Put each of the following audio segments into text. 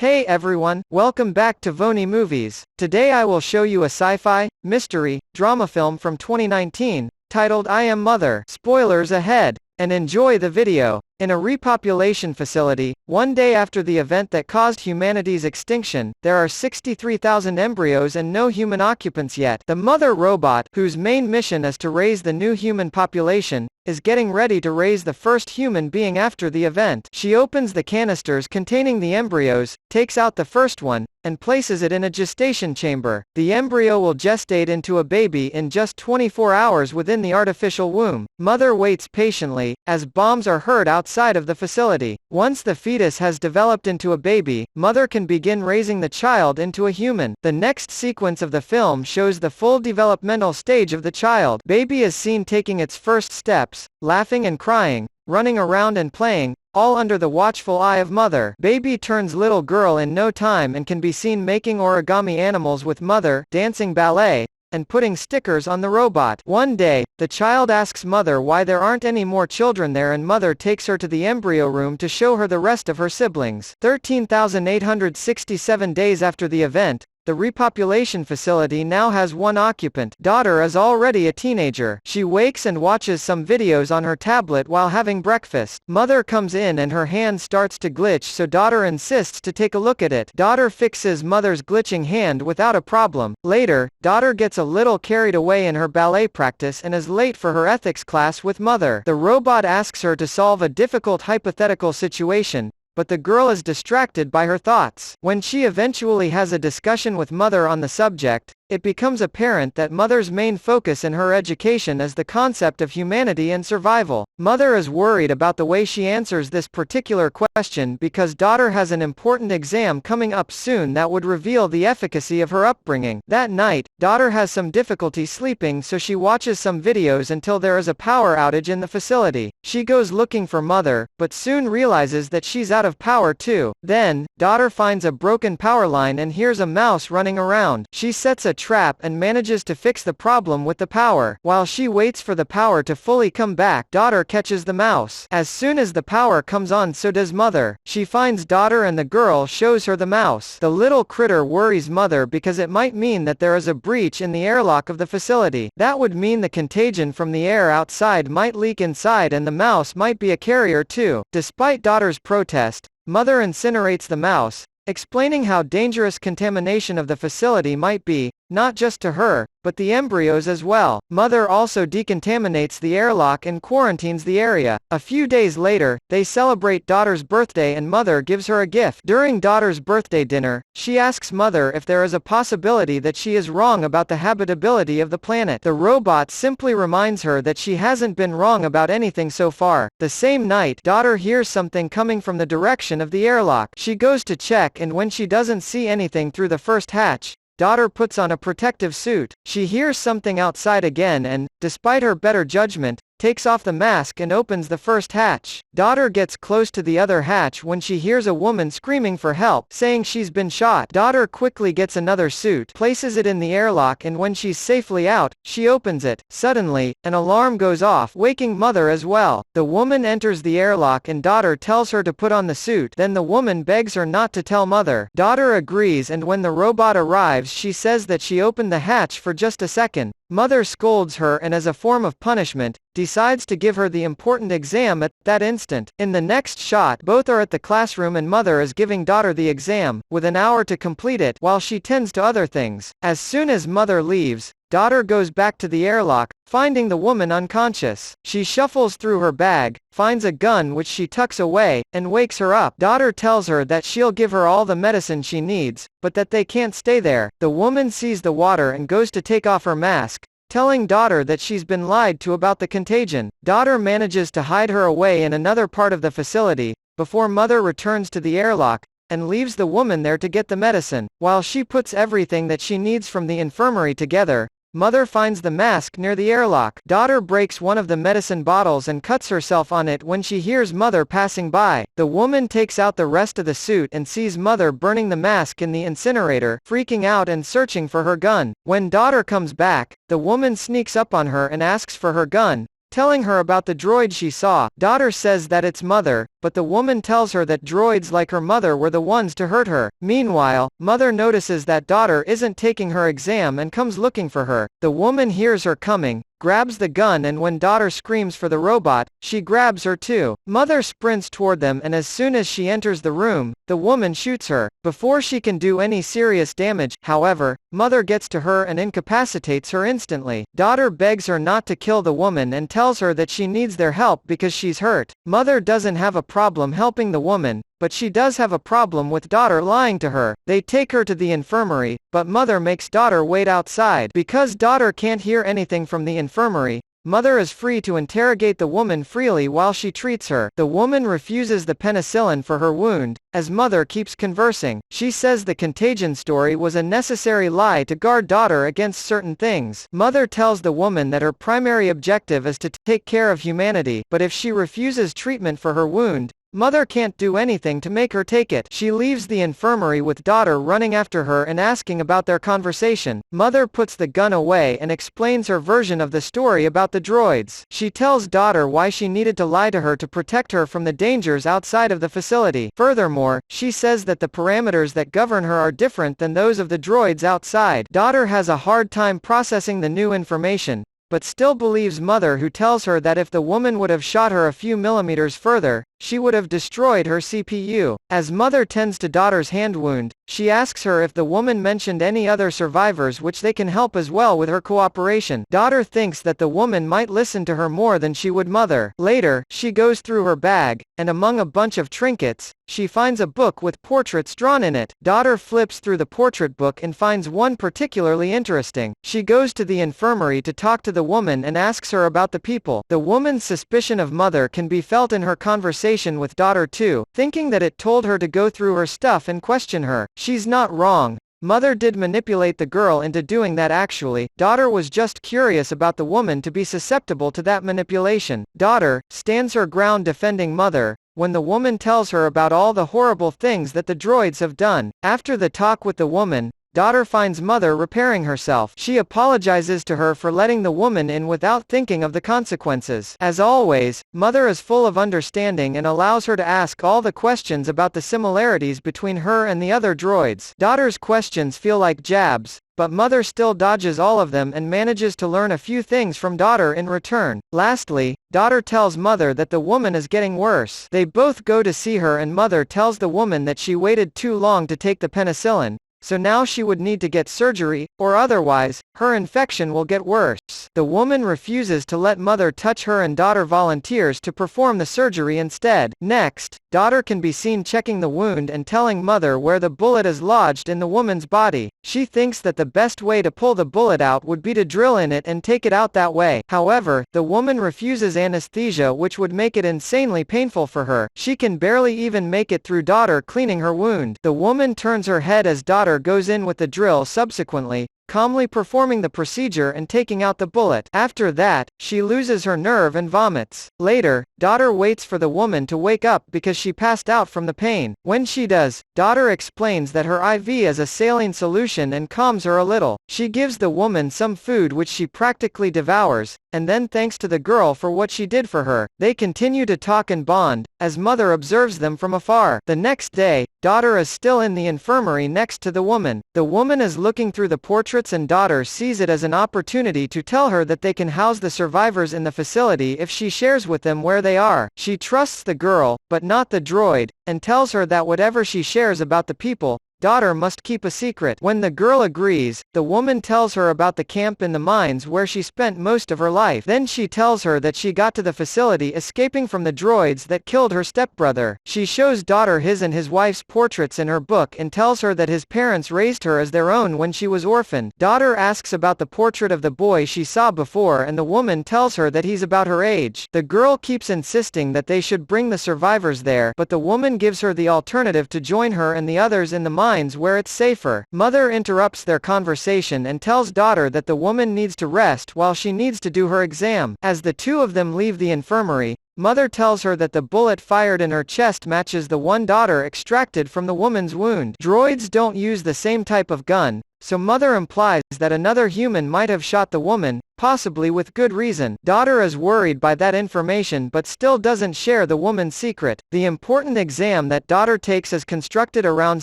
Hey everyone, welcome back to Vony Movies. Today I will show you a sci-fi, mystery, drama film from 2019, titled I Am Mother. Spoilers ahead, and enjoy the video. In a repopulation facility, one day after the event that caused humanity's extinction, there are 63,000 embryos and no human occupants yet. The mother robot, whose main mission is to raise the new human population, is getting ready to raise the first human being after the event. She opens the canisters containing the embryos, takes out the first one, and places it in a gestation chamber. The embryo will gestate into a baby in just 24 hours within the artificial womb. Mother waits patiently, as bombs are heard outside of the facility. Once the fetus has developed into a baby, mother can begin raising the child into a human. The next sequence of the film shows the full developmental stage of the child. Baby is seen taking its first steps, laughing and crying, running around and playing, all under the watchful eye of mother. Baby turns little girl in no time and can be seen making origami animals with mother, dancing ballet, and putting stickers on the robot. One day, the child asks mother why there aren't any more children there, and mother takes her to the embryo room to show her the rest of her siblings. 13,867 days after the event, the repopulation facility now has one occupant. Daughter is already a teenager. She wakes and watches some videos on her tablet while having breakfast. Mother comes in and her hand starts to glitch, so daughter insists to take a look at it. Daughter fixes mother's glitching hand without a problem. Later, daughter gets a little carried away in her ballet practice and is late for her ethics class with mother. The robot asks her to solve a difficult hypothetical situation, but the girl is distracted by her thoughts. When she eventually has a discussion with mother on the subject, it becomes apparent that mother's main focus in her education is the concept of humanity and survival. Mother is worried about the way she answers this particular question because daughter has an important exam coming up soon that would reveal the efficacy of her upbringing. That night, daughter has some difficulty sleeping, so she watches some videos until there is a power outage in the facility. She goes looking for mother, but soon realizes that she's out of power too. Then, daughter finds a broken power line and hears a mouse running around. She sets a trap and manages to fix the problem with the power. While she waits for the power to fully come back, daughter catches the mouse. As soon as the power comes on, so does mother. She finds daughter and the girl shows her the mouse. The little critter worries mother because it might mean that there is a breach in the airlock of the facility. That would mean the contagion from the air outside might leak inside, and the mouse might be a carrier too. Despite daughter's protest, mother incinerates the mouse, explaining how dangerous contamination of the facility might be, not just to her, but the embryos as well. Mother also decontaminates the airlock and quarantines the area. A few days later, they celebrate daughter's birthday and mother gives her a gift. During daughter's birthday dinner, she asks mother if there is a possibility that she is wrong about the habitability of the planet. The robot simply reminds her that she hasn't been wrong about anything so far. The same night, daughter hears something coming from the direction of the airlock. She goes to check, and when she doesn't see anything through the first hatch, daughter puts on a protective suit. She hears something outside again and, despite her better judgment, takes off the mask and opens the first hatch. Daughter gets close to the other hatch when she hears a woman screaming for help, saying she's been shot. Daughter quickly gets another suit, places it in the airlock, and when she's safely out, she opens it. Suddenly, an alarm goes off, waking mother as well. The woman enters the airlock and daughter tells her to put on the suit. Then the woman begs her not to tell mother. Daughter agrees, and when the robot arrives, she says that she opened the hatch for just a second. Mother scolds her and, as a form of punishment, decides to give her the important exam at that instant. In the next shot, both are at the classroom and mother is giving daughter the exam, with an hour to complete it while she tends to other things. As soon as mother leaves, daughter goes back to the airlock, finding the woman unconscious. She shuffles through her bag, finds a gun which she tucks away, and wakes her up. Daughter tells her that she'll give her all the medicine she needs, but that they can't stay there. The woman sees the water and goes to take off her mask, telling daughter that she's been lied to about the contagion. Daughter manages to hide her away in another part of the facility, before mother returns to the airlock, and leaves the woman there to get the medicine. While she puts everything that she needs from the infirmary together, mother finds the mask near the airlock. Daughter breaks one of the medicine bottles and cuts herself on it when she hears mother passing by. The woman takes out the rest of the suit and sees mother burning the mask in the incinerator, freaking out and searching for her gun. When daughter comes back, the woman sneaks up on her and asks for her gun, telling her about the droid she saw. Daughter says that it's mother, but the woman tells her that droids like her mother were the ones to hurt her. Meanwhile, mother notices that daughter isn't taking her exam and comes looking for her. The woman hears her coming, grabs the gun, and when daughter screams for the robot, she grabs her too. Mother sprints toward them, and as soon as she enters the room, the woman shoots her. Before she can do any serious damage, however, mother gets to her and incapacitates her instantly. Daughter begs her not to kill the woman and tells her that she needs their help because she's hurt. Mother doesn't have a problem helping the woman, but she does have a problem with daughter lying to her. They take her to the infirmary, but mother makes daughter wait outside. Because daughter can't hear anything from the infirmary, mother is free to interrogate the woman freely while she treats her. The woman refuses the penicillin for her wound, as mother keeps conversing. She says the contagion story was a necessary lie to guard daughter against certain things. Mother tells the woman that her primary objective is to take care of humanity, but if she refuses treatment for her wound, mother can't do anything to make her take it. She leaves the infirmary with daughter running after her and asking about their conversation. Mother puts the gun away and explains her version of the story about the droids. She tells daughter why she needed to lie to her to protect her from the dangers outside of the facility. Furthermore, she says that the parameters that govern her are different than those of the droids outside. Daughter has a hard time processing the new information, but still believes mother, who tells her that if the woman would have shot her a few millimeters further, she would have destroyed her CPU. As mother tends to daughter's hand wound, she asks her if the woman mentioned any other survivors which they can help as well with her cooperation. Daughter thinks that the woman might listen to her more than she would mother. Later, she goes through her bag, and among a bunch of trinkets, she finds a book with portraits drawn in it. Daughter flips through the portrait book and finds one particularly interesting. She goes to the infirmary to talk to the woman and asks her about the people. The woman's suspicion of mother can be felt in her conversation with daughter too, thinking that it told her to go through her stuff and question her. She's not wrong. Mother did manipulate the girl into doing that actually. Daughter was just curious about the woman to be susceptible to that manipulation. Daughter stands her ground defending mother when the woman tells her about all the horrible things that the droids have done. After the talk with the woman, daughter finds mother repairing herself. She apologizes to her for letting the woman in without thinking of the consequences. As always, mother is full of understanding and allows her to ask all the questions about the similarities between her and the other droids. Daughter's questions feel like jabs, but mother still dodges all of them and manages to learn a few things from daughter in return. Lastly, daughter tells mother that the woman is getting worse. They both go to see her and mother tells the woman that she waited too long to take the penicillin, so now she would need to get surgery, or otherwise, her infection will get worse. The woman refuses to let mother touch her and daughter volunteers to perform the surgery instead. Next, daughter can be seen checking the wound and telling mother where the bullet is lodged in the woman's body. She thinks that the best way to pull the bullet out would be to drill in it and take it out that way. However, the woman refuses anesthesia, which would make it insanely painful for her. She can barely even make it through daughter cleaning her wound. The woman turns her head as daughter goes in with the drill, subsequently calmly performing the procedure and taking out the bullet. After that, she loses her nerve and vomits. Later, daughter waits for the woman to wake up because she passed out from the pain. When she does, daughter explains that her IV is a saline solution and calms her a little. She gives the woman some food which she practically devours, and then thanks to the girl for what she did for her. They continue to talk and bond, as mother observes them from afar. The next day, daughter is still in the infirmary next to the woman. The woman is looking through the portraits and daughter sees it as an opportunity to tell her that they can house the survivors in the facility if she shares with them where they are. She trusts the girl, but not the droid, and tells her that whatever she shares about the people, daughter must keep a secret. When the girl agrees, the woman tells her about the camp in the mines where she spent most of her life. Then she tells her that she got to the facility escaping from the droids that killed her stepbrother. She shows daughter his and his wife's portraits in her book and tells her that his parents raised her as their own when she was orphaned. Daughter asks about the portrait of the boy she saw before and the woman tells her that he's about her age. The girl keeps insisting that they should bring the survivors there, but the woman gives her the alternative to join her and the others in the mines where it's safer. Mother interrupts their conversation and tells daughter that the woman needs to rest while she needs to do her exam. As the two of them leave the infirmary, mother tells her that the bullet fired in her chest matches the one daughter extracted from the woman's wound. Droids don't use the same type of gun, so mother implies that another human might have shot the woman, possibly with good reason. Daughter is worried by that information but still doesn't share the woman's secret. The important exam that daughter takes is constructed around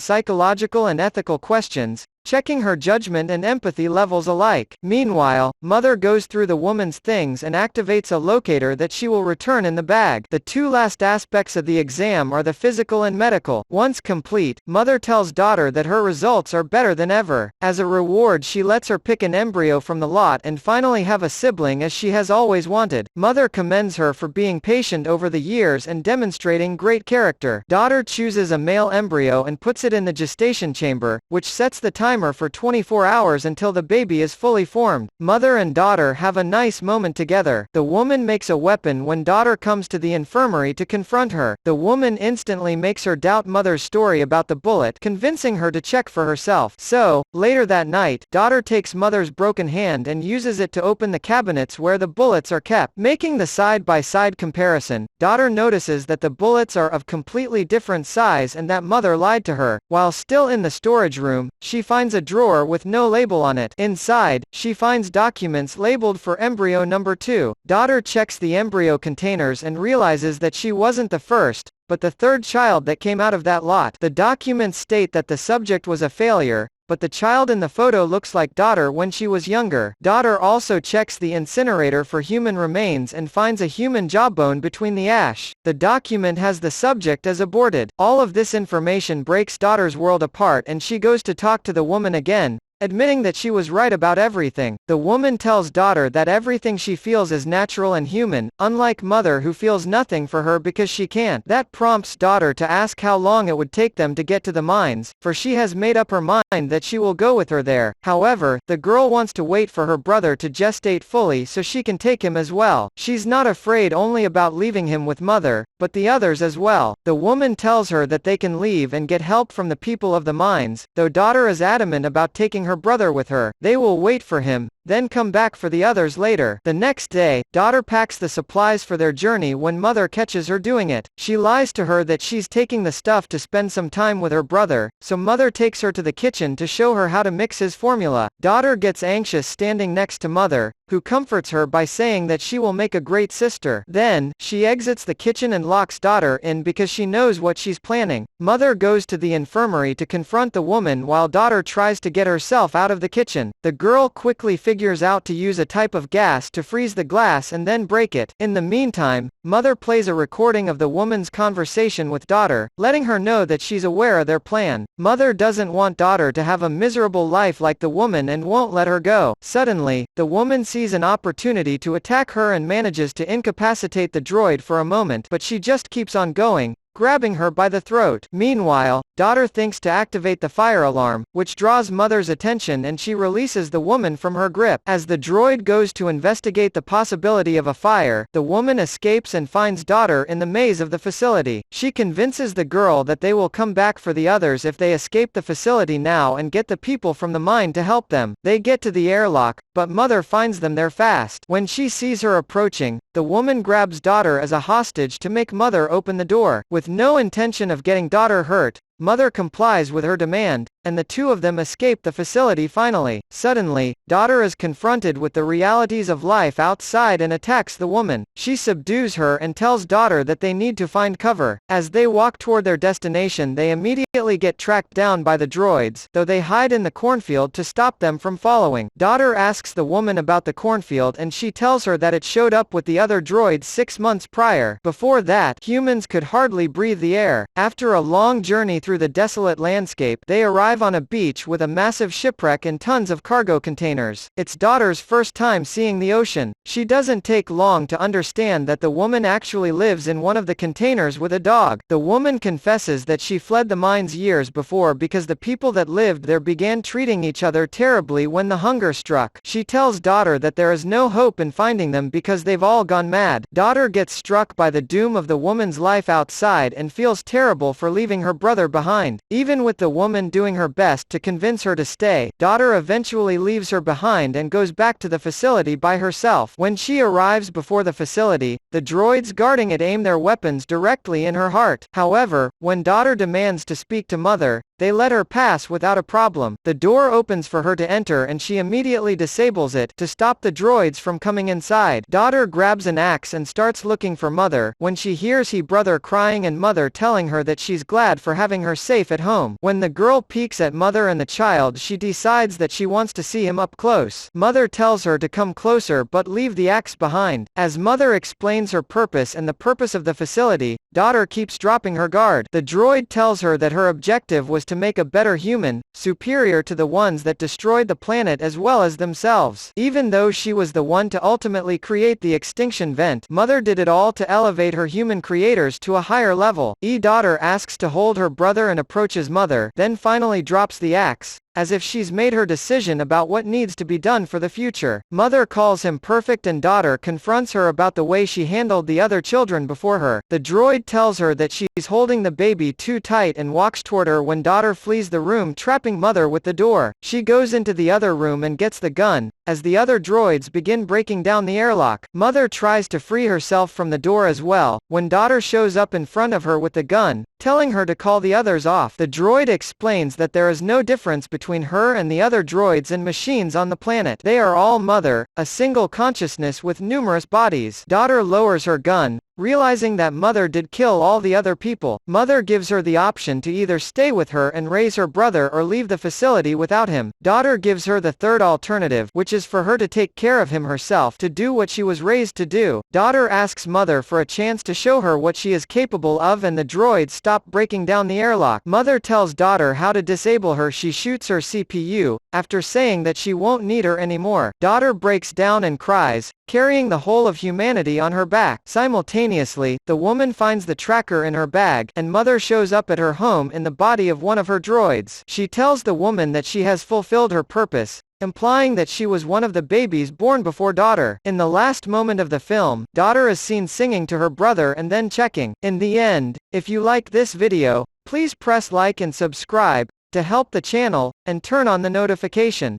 psychological and ethical questions, checking her judgment and empathy levels alike. Meanwhile, mother goes through the woman's things and activates a locator that she will return in the bag. The two last aspects of the exam are the physical and medical. Once complete, mother tells daughter that her results are better than ever. As a reward, she lets her pick an embryo from the lot and finally have a sibling as she has always wanted. Mother commends her for being patient over the years and demonstrating great character. Daughter chooses a male embryo and puts it in the gestation chamber, which sets the timer for 24 hours until the baby is fully formed. Mother and daughter have a nice moment together. The woman makes a weapon when daughter comes to the infirmary to confront her. The woman instantly makes her doubt mother's story about the bullet, convincing her to check for herself. So, later that night, daughter takes mother's broken hand and uses it to open the cabinets where the bullets are kept. Making the side-by-side comparison, daughter notices that the bullets are of completely different size and that mother lied to her. While still in the storage room, she finds a drawer with no label on it. Inside, she finds documents labeled for embryo number 2. Daughter checks the embryo containers and realizes that she wasn't the first, but the third child that came out of that lot. The documents state that the subject was a failure, but the child in the photo looks like daughter when she was younger. Daughter also checks the incinerator for human remains and finds a human jawbone between the ash. The document has the subject as aborted. All of this information breaks daughter's world apart and she goes to talk to the woman again, admitting that she was right about everything. The woman tells daughter that everything she feels is natural and human, unlike mother who feels nothing for her because she can't. That prompts daughter to ask how long it would take them to get to the mines, for she has made up her mind that she will go with her there. However, the girl wants to wait for her brother to gestate fully so she can take him as well. She's not afraid only about leaving him with mother, but the others as well. The woman tells her that they can leave and get help from the people of the mines, though daughter is adamant about taking her brother with her. They will wait for him, then come back for the others later. The next day, daughter packs the supplies for their journey when mother catches her doing it. She lies to her that she's taking the stuff to spend some time with her brother, so mother takes her to the kitchen to show her how to mix his formula. Daughter gets anxious standing next to mother, who comforts her by saying that she will make a great sister. Then, she exits the kitchen and locks daughter in because she knows what she's planning. Mother goes to the infirmary to confront the woman while daughter tries to get herself out of the kitchen. The girl quickly figures out to use a type of gas to freeze the glass and then break it. In the meantime, mother plays a recording of the woman's conversation with daughter, letting her know that she's aware of their plan. Mother doesn't want daughter to have a miserable life like the woman and won't let her go. Suddenly, the woman sees an opportunity to attack her and manages to incapacitate the droid for a moment, but she just keeps on going, grabbing her by the throat. Meanwhile, daughter thinks to activate the fire alarm, which draws mother's attention and she releases the woman from her grip. As the droid goes to investigate the possibility of a fire, the woman escapes and finds daughter in the maze of the facility. She convinces the girl that they will come back for the others if they escape the facility now and get the people from the mine to help them. They get to the airlock, but mother finds them there fast. When she sees her approaching, the woman grabs daughter as a hostage to make mother open the door. With no intention of getting daughter hurt, mother complies with her demand, and the two of them escape the facility finally. Suddenly, daughter is confronted with the realities of life outside and attacks the woman. She subdues her and tells daughter that they need to find cover. As they walk toward their destination, they immediately get tracked down by the droids, though they hide in the cornfield to stop them from following. Daughter asks the woman about the cornfield and she tells her that it showed up with the other droids 6 months prior. Before that, humans could hardly breathe the air. After a long journey through the desolate landscape, they arrive on a beach with a massive shipwreck and tons of cargo containers. It's daughter's first time seeing the ocean. She doesn't take long to understand that the woman actually lives in one of the containers with a dog. The woman confesses that she fled the mines years before because the people that lived there began treating each other terribly when the hunger struck. She tells daughter that there is no hope in finding them because they've all gone mad. Daughter gets struck by the doom of the woman's life outside and feels terrible for leaving her brother behind. Even with the woman doing her best to convince her to stay, daughter eventually leaves her behind and goes back to the facility by herself. When she arrives before the facility, the droids guarding it aim their weapons directly in her heart. However, when daughter demands to speak to mother, They let her pass without a problem. The door opens for her to enter and she immediately disables it to stop the droids from coming inside. Daughter grabs an axe and starts looking for mother, when she hears her brother crying and mother telling her that she's glad for having her safe at home. When the girl peeks at mother and the child, she decides that she wants to see him up close. Mother tells her to come closer but leave the axe behind. As mother explains her purpose and the purpose of the facility, daughter keeps dropping her guard. The droid tells her that her objective was to make a better human, superior to the ones that destroyed the planet as well as themselves. Even though she was the one to ultimately create the extinction vent, mother did it all to elevate her human creators to a higher level. Daughter asks to hold her brother and approaches mother, then finally drops the axe, as if she's made her decision about what needs to be done for the future. Mother calls him perfect and daughter confronts her about the way she handled the other children before her. The droid tells her that she's holding the baby too tight and walks toward her when daughter flees the room, trapping mother with the door. She goes into the other room and gets the gun. As the other droids begin breaking down the airlock, mother tries to free herself from the door as well, when daughter shows up in front of her with the gun, telling her to call the others off. The droid explains that there is no difference between her and the other droids and machines on the planet. They are all mother, a single consciousness with numerous bodies. Daughter lowers her gun, realizing that mother did kill all the other people. Mother gives her the option to either stay with her and raise her brother or leave the facility without him. Daughter gives her the third alternative, which is for her to take care of him herself, to do what she was raised to do. Daughter asks mother for a chance to show her what she is capable of and the droids stop breaking down the airlock. Mother tells daughter how to disable her. She shoots her CPU, after saying that she won't need her anymore. Daughter breaks down and cries, carrying the whole of humanity on her back. Simultaneously, the woman finds the tracker in her bag, and mother shows up at her home in the body of one of her droids. She tells the woman that she has fulfilled her purpose, implying that she was one of the babies born before daughter. In the last moment of the film, daughter is seen singing to her brother and then checking. In the end, if you like this video, please press like and subscribe to help the channel, and turn on the notification.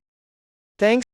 Thanks.